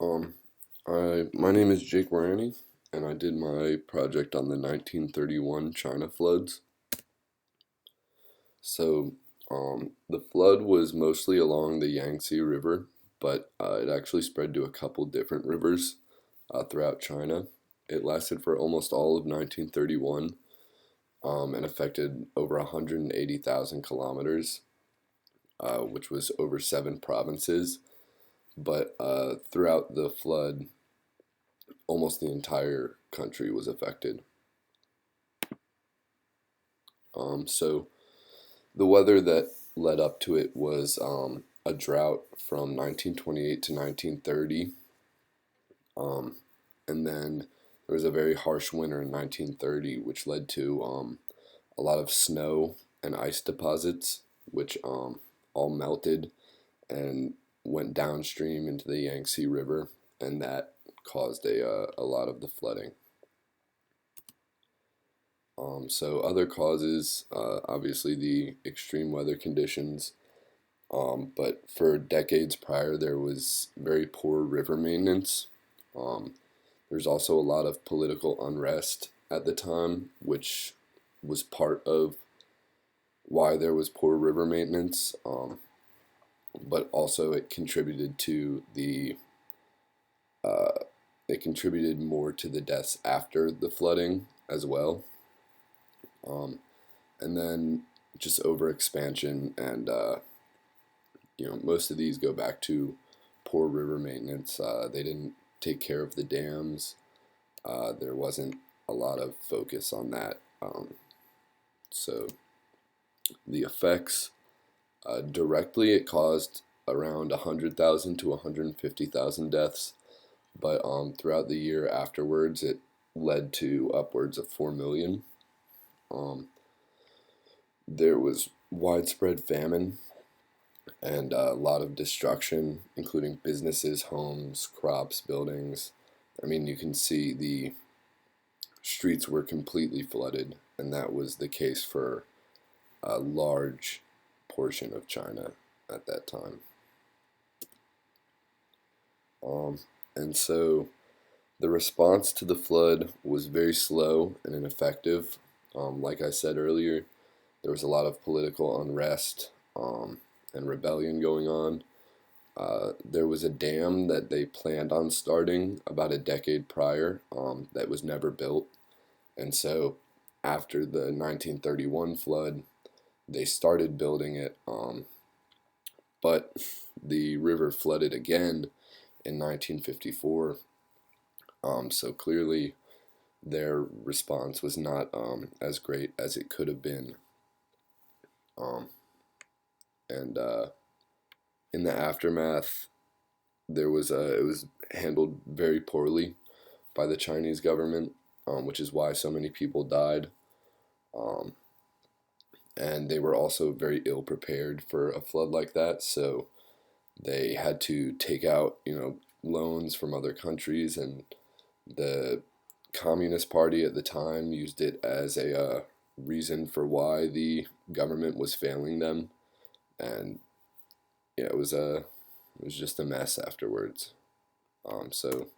Um, my name is Jake Morani, and I did my project on the 1931 China floods. So, the flood was mostly along the Yangtze River, but it actually spread to a couple different rivers throughout China. It lasted for almost all of 1931, and affected over 180,000 kilometers, which was over 7 provinces. But throughout the flood, almost the entire country was affected. So the weather that led up to it was a drought from 1928 to 1930, um, and then there was a very harsh winter in 1930, which led to a lot of snow and ice deposits, which all melted and went downstream into the Yangtze River, and that caused a lot of the flooding. So other causes, obviously the extreme weather conditions, but for decades prior there was very poor river maintenance. Um, there's also a lot of political unrest at the time, which was part of why there was poor river maintenance, but also uh, it contributed more to the deaths after the flooding as well. Um, and then just overexpansion and most of these go back to poor river maintenance. They didn't take care of the dams. There wasn't a lot of focus on that. So the effects directly, it caused around 100,000 to 150,000 deaths, but throughout the year afterwards, it led to upwards of 4 million. Um, there was widespread famine and a lot of destruction, including businesses, homes, crops, buildings. I mean, you can see the streets were completely flooded, and that was the case for a large portion of China at that time. Um, and so the response to the flood was very slow and ineffective. Like I said earlier, there was a lot of political unrest and rebellion going on. There was a dam that they planned on starting about a decade prior that was never built. And so after the 1931 flood, they started building it, but the river flooded again in 1954. So clearly their response was not as great as it could have been. Um, and in the aftermath, it was handled very poorly by the Chinese government, which is why so many people died. Um, and they were also very ill prepared for a flood like that, so they had to take out, loans from other countries, and the Communist Party at the time used it as a reason for why the government was failing them, and yeah, it was just a mess afterwards. So